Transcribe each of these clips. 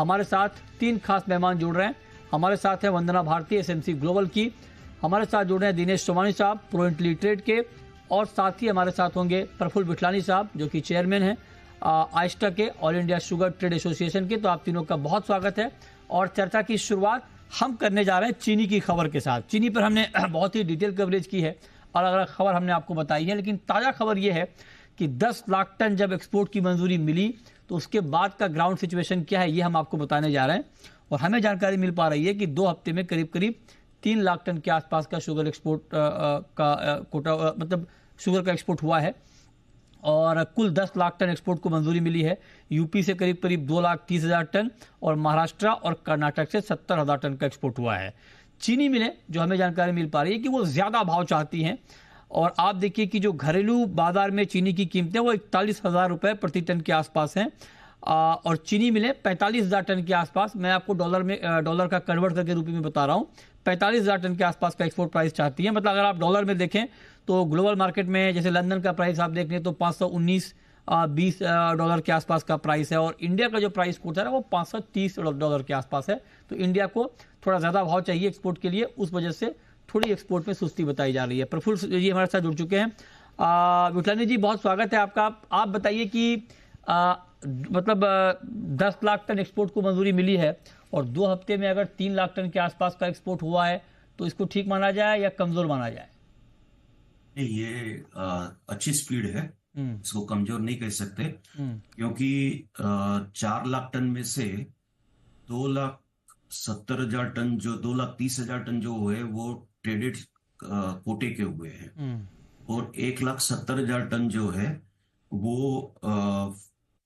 हमारे साथ 3 खास मेहमान जुड़ रहे हैं। हमारे साथ है वंदना भारती एसएमसी ग्लोबल की, हमारे साथ जुड़ रहे हैं दिनेश सोमानी साहब प्रो इंटेली के, और साथ ही हमारे साथ होंगे प्रफुल्ल बिठलानी साहब जो कि चेयरमैन हैं आइस्टा के, all India sugar trade association के। तो आप तीनों का बहुत स्वागत है। और चर्चा की शुरुआत हम करने जा रहे हैं चीनी की खबर के साथ। चीनी पर हमने बहुत ही डिटेल कवरेज की है, अलग अलग खबर हमने आपको बताई है, लेकिन ताज़ा खबर यह है कि 10 लाख टन जब एक्सपोर्ट की मंजूरी मिली तो उसके बाद का ग्राउंड सिचुएशन क्या है ये हम आपको बताने जा रहे हैं। और हमें जानकारी मिल पा रही है कि 2 हफ्ते में करीब करीब 3 लाख टन के आसपास का शुगर एक्सपोर्ट का कोटा, मतलब शुगर का एक्सपोर्ट हुआ है, और कुल 10 लाख टन एक्सपोर्ट को मंजूरी मिली है। यूपी से करीब करीब 2,30,000 टन और महाराष्ट्र और कर्नाटक से 70,000 टन का एक्सपोर्ट हुआ है। चीनी मिलें जो हमें जानकारी मिल पा रही है कि वो ज़्यादा भाव चाहती हैं, और आप देखिए कि जो घरेलू बाजार में चीनी की कीमतें वो 41,000 रुपये प्रति टन के आसपास हैं, और चीनी मिलें 45,000 टन के आसपास। मैं आपको डॉलर का कन्वर्ट करके रुपये में बता रहा हूँ, 45,000 टन के आसपास का एक्सपोर्ट प्राइस चाहती है। मतलब अगर आप डॉलर में देखें तो ग्लोबल मार्केट में जैसे लंदन का प्राइस आप देख लें तो 519-20 डॉलर के आसपास का प्राइस है, और इंडिया का जो प्राइस कोट है वो 530 डॉलर के आसपास है। तो इंडिया को थोड़ा ज़्यादा भाव चाहिए एक्सपोर्ट के लिए, उस वजह से थोड़ी एक्सपोर्ट में सुस्ती बताई जा रही है। प्रफुल्ल जी हमारे साथ जुड़ चुके हैं। बिठलानी जी बहुत स्वागत है आपका। आप बताइए कि मतलब 10 लाख टन एक्सपोर्ट को मंजूरी मिली है, और 2 हफ्ते में अगर 3 लाख टन के आसपास का एक्सपोर्ट हुआ है तो इसको ठीक माना जाए या कमजोर माना जाए? ये अच्छी स्पीड है, इसको कमजोर नहीं कह सकते, क्योंकि 4 लाख टन में से 2,70,000 टन, जो 2,30,000 टन जो हुए वो ट्रेडेड कोटे के हुए हैं, और 1,70,000 टन जो है वो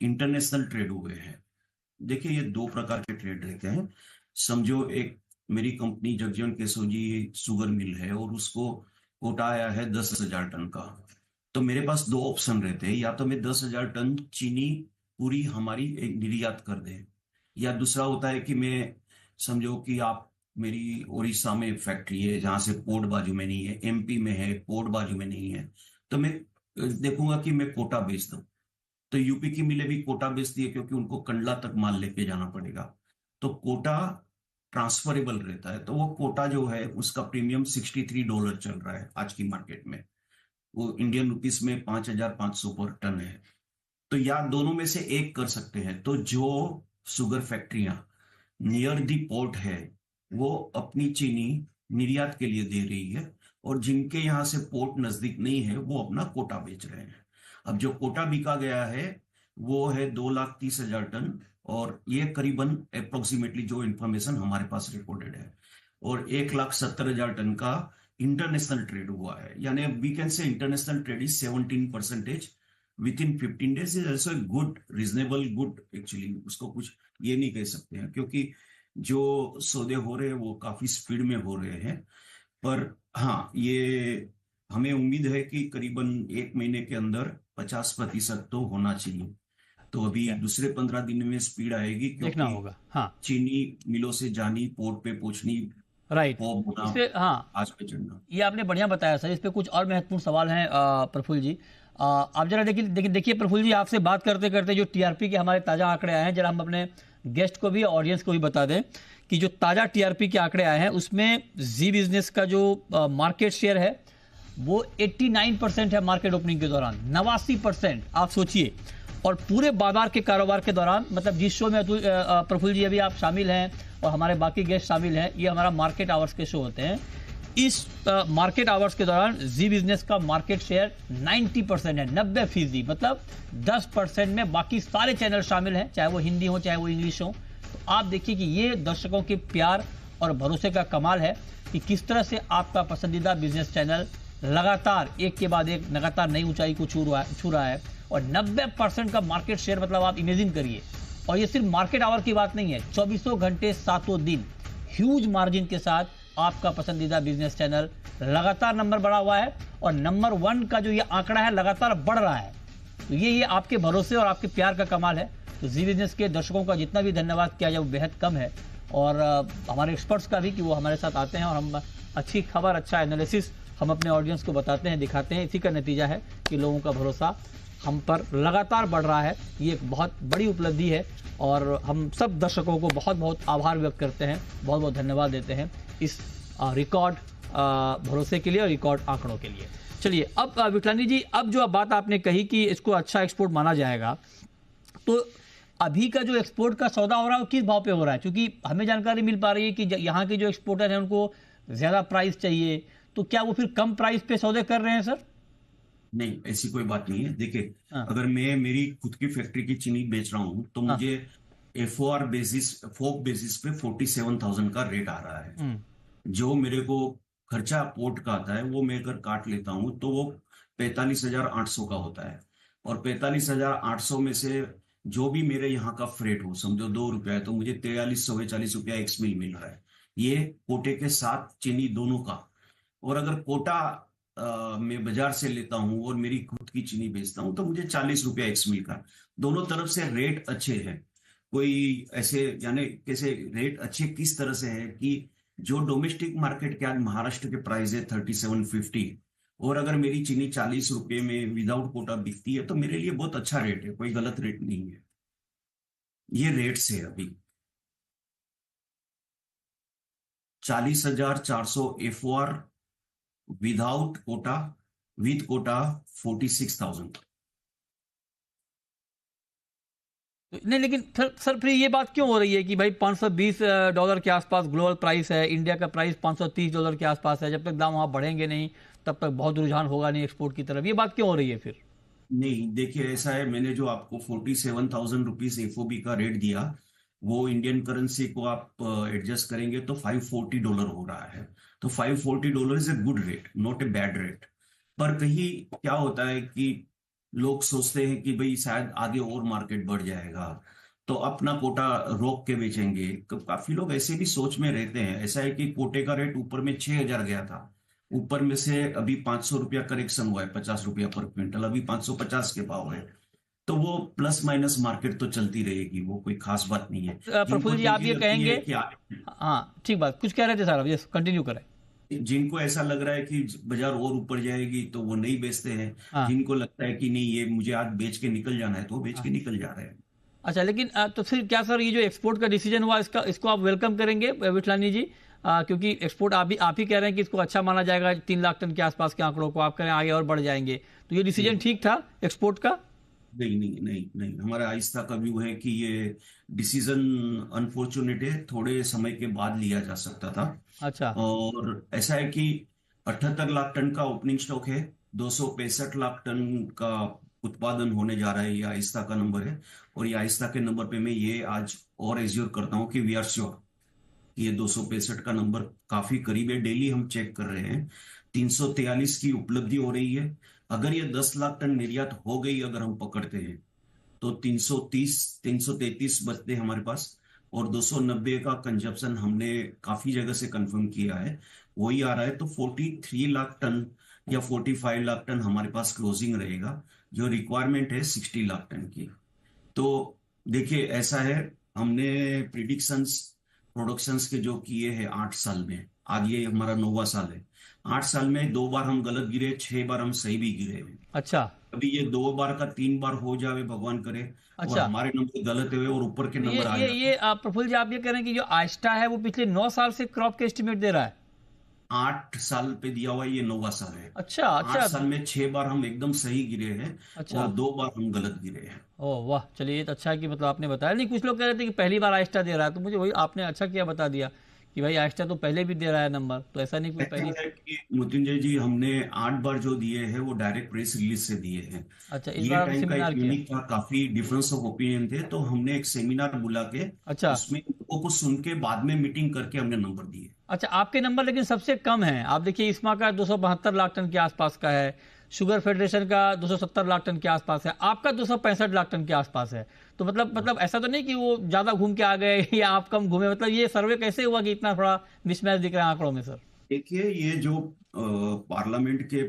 इंटरनेशनल ट्रेड हुए हैं। देखिए ये 2 प्रकार के ट्रेड रहते हैं। समझो एक मेरी company Jagjivan Keshavji sugar mill है और उसको कोटा आया है 10,000 टन का, तो मेरे पास 2 ऑप्शन रहते हैं, या तो मैं 10,000 टन चीनी पूरी हमारी एक निर्यात कर दें, या दूसरा होता है कि मैं समझो कि आप मेरी उड़ीसा में फैक्ट्री है जहां से पोर्ट बाजू में नहीं है, एमपी में है पोर्ट बाजू में नहीं है, तो मैं देखूंगा कि मैं कोटा बेच दूं। तो यूपी की मिलें भी कोटा बेचती है क्योंकि उनको कंडला तक माल लेके जाना पड़ेगा, तो कोटा ट्रांसफरेबल रहता है। तो वो कोटा जो है उसका प्रीमियम $63 चल रहा है आज की मार्केट में, वो इंडियन रुपीस में 5,500 पर टन है। तो या दोनों में से एक कर सकते हैं। तो जो शुगर फैक्ट्रियां नियर दी पोर्ट है वो अपनी चीनी निर्यात के लिए दे रही है, और जिनके यहाँ से पोर्ट नजदीक नहीं है वो अपना कोटा बेच रहे हैं। अब जो कोटा बिका गया है वो है 2,30,000 टन, और ये करीबन अप्रोक्सीमेटली जो इंफॉर्मेशन हमारे पास रिकॉर्डेड है, और 1,70,000 टन का इंटरनेशनल ट्रेड हुआ है। यानी we can say international trade is 17% within 15 days is also good, reasonable good. Actually उसको कुछ ये नहीं कह सकते हैं, क्योंकि जो सौदे हो रहे हैं वो काफी स्पीड में हो रहे हैं। पर हाँ, ये हमें उम्मीद है कि करीबन 1 महीने के अंदर 50% तो होना चाहिए। तो अभी दूसरे 15 दिन में स्पीड आएगी, देखना होगा। हाँ, चीनी मिलों से जानी, पोर्ट पे पहुंचनी, राइट। इससे हाँ, आज पे चढ़ना, ये आपने बढ़िया बताया सर। इस पे कुछ और महत्वपूर्ण सवाल हैं प्रफुल्ल जी। आप जरा देखिए प्रफुल्ल जी, आपसे बात करते करते जो टीआरपी के हमारे ताज़ा आंकड़े आए हैं, जरा हम अपने गेस्ट को भी ऑडियंस को भी बता दें कि जो ताज़ा टीआरपी के आंकड़े आए हैं उसमें जी बिजनेस का जो मार्केट शेयर है वो 89% है मार्केट ओपनिंग के दौरान, 89%। आप सोचिए, और पूरे बाजार के कारोबार के दौरान, मतलब जिस शो में प्रफुल्ल जी अभी आप शामिल हैं और हमारे बाकी गेस्ट शामिल हैं, ये हमारा मार्केट आवर्स के शो होते हैं। इस मार्केट आवर्स के दौरान जी बिजनेस का मार्केट शेयर 90% है, 90%। मतलब 10% में बाकी सारे चैनल शामिल हैं, चाहे वो हिंदी हो चाहे वो इंग्लिश हो। तो आप देखिए कि ये दर्शकों के प्यार और भरोसे का कमाल है कि किस तरह से आपका पसंदीदा बिजनेस चैनल लगातार एक के बाद एक लगातार नई ऊंचाई को छू रहा है, और 90% का मार्केट शेयर। मतलब आप इमेजिन करिए, और ये सिर्फ मार्केट आवर की बात नहीं है, 24 घंटे 7 दिन ह्यूज मार्जिन के साथ आपका पसंदीदा बिजनेस चैनल लगातार नंबर बढ़ा हुआ है, और नंबर 1 का जो ये आंकड़ा है लगातार बढ़ रहा है। तो ये आपके भरोसे और आपके प्यार का कमाल है। तो जी बिजनेस के दर्शकों का जितना भी धन्यवाद किया जाए वो बेहद कम है, और हमारे एक्सपर्ट्स का भी कि वो हमारे साथ आते हैं और हम अच्छी खबर, अच्छा एनालिसिस हम अपने ऑडियंस को बताते हैं, दिखाते हैं। इसी का नतीजा है कि लोगों का भरोसा हम पर लगातार बढ़ रहा है। ये एक बहुत बड़ी उपलब्धि है और हम सब दर्शकों को बहुत बहुत आभार व्यक्त करते हैं, बहुत बहुत धन्यवाद देते हैं इस रिकॉर्ड भरोसे के लिए और रिकॉर्ड आंकड़ों के लिए। चलिए अब विठलानी जी, अब जो बात आपने कही कि इसको अच्छा एक्सपोर्ट माना जाएगा, तो अभी का जो एक्सपोर्ट का सौदा हो रहा है वो किस भाव पे हो रहा है? क्योंकि हमें जानकारी मिल पा रही है कि यहाँ के जो एक्सपोर्टर हैं उनको ज़्यादा प्राइस चाहिए, तो क्या वो फिर कम प्राइस पे सौदे कर रहे हैं सर? नहीं, ऐसी कोई बात नहीं है। देखिए, हाँ अगर मैं मेरी खुद की फैक्ट्री की चीनी बेच रहा हूँ तो हाँ। मुझे एफओआर बेसिस, फोक बेसिस पे 47,000 का रेट आ रहा है। जो मेरे को खर्चा पोर्ट का आता है वो मैं अगर काट लेता हूँ तो वो 45,800 का होता है। और 45,800 में से जो भी मेरे यहाँ का फ्रेट हो, समझो 2 रुपया है, तो मुझे 43-44 रुपया एक्स मिल रहा है, ये कोटे के साथ चीनी दोनों का। और अगर कोटा मैं बाजार से लेता हूँ और मेरी खुद की चीनी बेचता हूँ तो मुझे 40 रुपया एक्स मिल का। दोनों तरफ से रेट अच्छे हैं। कोई ऐसे, यानी कैसे रेट अच्छे किस तरह से है कि जो डोमेस्टिक मार्केट के आज महाराष्ट्र के प्राइस है 3750, और अगर मेरी चीनी 40 रुपये में विदाउट कोटा बिकती है तो मेरे लिए बहुत अच्छा रेट है, कोई गलत रेट नहीं है। ये रेट से अभी 40,400 एफओआर विदाउट कोटा, विद कोटा 46,000। नहीं, लेकिन सर फिर ये बात क्यों हो रही है कि भाई $520 के आसपास ग्लोबल प्राइस है, इंडिया का प्राइस $530 के आसपास है, जब तक दाम वहाँ बढ़ेंगे नहीं तब तक बहुत रुझान होगा नहीं एक्सपोर्ट की तरफ, ये बात क्यों हो रही है फिर? नहीं, देखिए ऐसा है, मैंने जो आपको 47,000 रुपीज एफओबी का रेट दिया, वो इंडियन करेंसी को आप एडजस्ट करेंगे तो $540 हो रहा है। तो $540 is a good rate, not a bad rate. पर कहीं क्या होता है कि लोग सोचते हैं कि भाई शायद आगे और मार्केट बढ़ जाएगा तो अपना कोटा रोक के बेचेंगे। काफी लोग ऐसे भी सोच में रहते हैं। ऐसा है कि कोटे का रेट ऊपर में 6,000 गया था, ऊपर में से अभी 500 रुपया करेक्शन हुआ है, 50 रुपया पर क्विंटल, अभी 550 के भाव है। तो वो प्लस माइनस मार्केट तो चलती रहेगी, वो कोई खास बात नहीं है। प्रफुल्ल जिनको जी, आप तेजी ये लगती है कहेंगे? कि हाँ ठीक बात, कुछ कह रहे थे सर, अब ये कंटिन्यू करें। जिनको ऐसा लग रहा है कि बाजार और ऊपर जाएगी तो वो नहीं बेचते हैं। हाँ जिनको लगता है कि नहीं, ये मुझे आज बेच के निकल जाना है, तो वो बेच के हाँ। निकल जा रहे हैं। अच्छा, लेकिन तो फिर क्या सर, ये जो एक्सपोर्ट का डिसीजन हुआ इसको आप वेलकम करेंगे विठलानी जी? क्योंकि एक्सपोर्ट आप ही कह रहे हैं कि इसको अच्छा माना जाएगा, 3 लाख टन के आसपास के आंकड़ों को आप कह रहे हैं आगे और बढ़ जाएंगे, तो ये डिसीजन ठीक था एक्सपोर्ट का? नहीं नहीं नहीं नहीं, हमारा आहिस्ता का व्यू है कि ये डिसीजन अनफॉर्चुनेट है, थोड़े समय के बाद लिया जा सकता था। अच्छा। और ऐसा है कि 78 लाख टन का ओपनिंग स्टॉक है, 265 लाख टन का उत्पादन होने जा रहा है, ये आहिस्ता का नंबर है। और ये आहिस्ता के नंबर पे मैं ये आज और एज्योर करता हूँ कि वी आर श्योर ये 265 का नंबर काफी करीब है। डेली हम चेक कर रहे हैं, 343 की उपलब्धि हो रही है। अगर ये 10 लाख टन निर्यात हो गई, अगर हम पकड़ते हैं, तो 330 333 बचते हैं हमारे पास। और 290 का कंजप्शन हमने काफी जगह से कंफर्म किया है, वही आ रहा है। तो 43 लाख टन या 45 लाख टन हमारे पास क्लोजिंग रहेगा। जो रिक्वायरमेंट है 60 लाख टन की। तो देखिए ऐसा है, हमने प्रिडिक्शंस प्रोडक्शंस के जो किए हैं 8 साल में, आज ये हमारा 9वां साल है। 8 साल में 2 बार हम गलत गिरे, 6 बार हम सही भी गिरे हैं। अच्छा अभी ये 2 बार का 3 बार हो जावे, भगवान करे, और अच्छा। हमारे नंबर गलत हुए और ऊपर के तो ये नंबर आ ये जाते। ये प्रफुल्ल जी, आप ये कह रहे हैं कि जो आइस्टा है वो पिछले 9 साल से क्रॉप के एस्टिमेट दे रहा है? 8 साल पे दिया हुआ है, ये 9वां साल है। अच्छा आठ अच्छा। साल में 6 बार हम एकदम सही गिरे हैं अच्छा। और 2 बार हम गलत गिरे हैं। ओह वाह, चलिए ये तो अच्छा है कि मतलब आपने बताया। नहीं, कुछ लोग कह रहे थे कि पहली बार आइस्टा दे रहा है, तो मुझे वही आपने अच्छा किया बता दिया कि भाई आइस्टा तो पहले भी दे रहा है नंबर, तो ऐसा नहीं कोई ऐसा पहली। है कि मृत्युंजय जी, हमने 8 बार जो दिए हैं वो डायरेक्ट प्रेस रिलीज से दिए हैं। अच्छा, इस ये बार आपने टाइम का एक सेमिनार किया? यूनिक था, काफी डिफरेंस ऑफ ओपिनियन थे, तो हमने एक सेमिनार बुला के अच्छा उसमें लोगों को सुन के बाद में मीटिंग करके हमने नंबर दिए। अच्छा। आपके नंबर लेकिन सबसे कम है। आप देखिए, इस्मा का 272 लाख टन के आसपास का है, शुगर फेडरेशन का 270 लाख टन के आसपास है, आपका 265 लाख टन के आसपास है। तो मतलब ऐसा तो नहीं कि वो ज्यादा घूम के आ गए या आप कम घूमे, मतलब ये सर्वे कैसे हुआ कि इतना थोड़ा मिसमैच दिख रहा है आंकड़ों में सर? देखिए, ये जो पार्लियामेंट के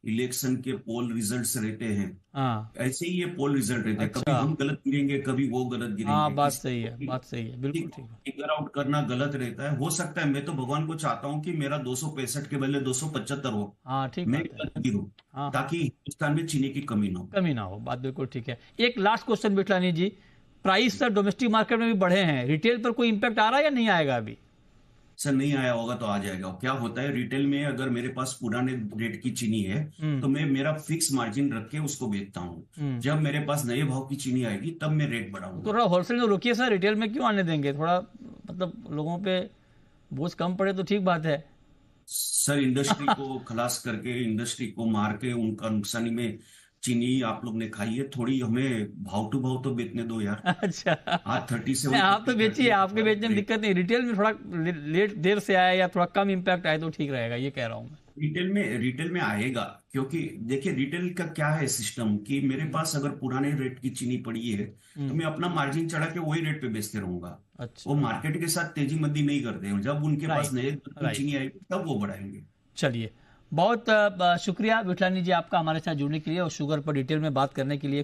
इलेक्शन के पोल रिजल्ट्स रहते हैं, हाँ। ऐसे ही ये पोल रिजल्ट रहते हैं, कभी अच्छा। हम गलत गिरेंगे, कभी वो गलत हाँ, गिरेंगे। बात इस सही है, बात सही है, बिल्कुल ठीक है। फिगर आउट करना गलत रहता है। हो सकता है, मैं तो भगवान को चाहता हूँ कि मेरा 265 के बदले 275 हो, हाँ, ठीक मैं बात है। गलत गिरूं, हाँ हाँ, ताकि हिंदुस्तान में चीनी की कमी ना हो। कमी ना हो, बात बिल्कुल ठीक है। एक लास्ट क्वेश्चन बिठलानी जी, प्राइस सर डोमेस्टिक मार्केट में भी बढ़े हैं, रिटेल पर कोई इम्पैक्ट आ रहा है या नहीं आएगा अभी? सर नहीं आया होगा तो आ जाएगा। क्या होता है रिटेल में, अगर मेरे पास पुराने रेट की चीनी है हम्म। तो मैं मेरा फिक्स मार्जिन रख के उसको बेचता हूँ। हम्म। जब मेरे पास नए भाव की चीनी आएगी तब मैं रेट तो बढ़ाऊंगा। थोड़ा होलसेल में रुकिए सर, रिटेल में क्यों आने देंगे? थोड़ा मतलब लोगों पे बोझ कम पड़े तो ठीक बात है। सर इंडस्ट्री को खलास करके, इंडस्ट्री को मार के, उनका नुकसानी में चीनी आप लोग ने खाई है, थोड़ी हमें भाव टू भाव तो बेचने दो यार। अच्छा। आज नहीं, 37 आप तो रुपीज बेचिए, थर्टी आपके बेचने में दिक्कत नहीं, रिटेल में थोड़ा लेट देर से आया या थोड़ा कम इम्पैक्ट आए तो ठीक रहेगा, ये कह रहा हूँ मैं। रिटेल में आएगा। क्योंकि देखिए रिटेल का क्या है सिस्टम, कि मेरे हम्म। पास अगर पुराने रेट की चीनी पड़ी है तो हम्म। मैं अपना मार्जिन चढ़ा के वही रेट पे बेचते रहूंगा। वो अच्छा। मार्केट के साथ तेजी मंदी नहीं करते हैं, जब उनके पास राइट। नए दर की राइट। चीनी आएगी तब वो बढ़ाएंगे। चलिए, बहुत शुक्रिया विठलानी जी आपका हमारे साथ जुड़ने के लिए और शुगर पर डिटेल में बात करने के लिए।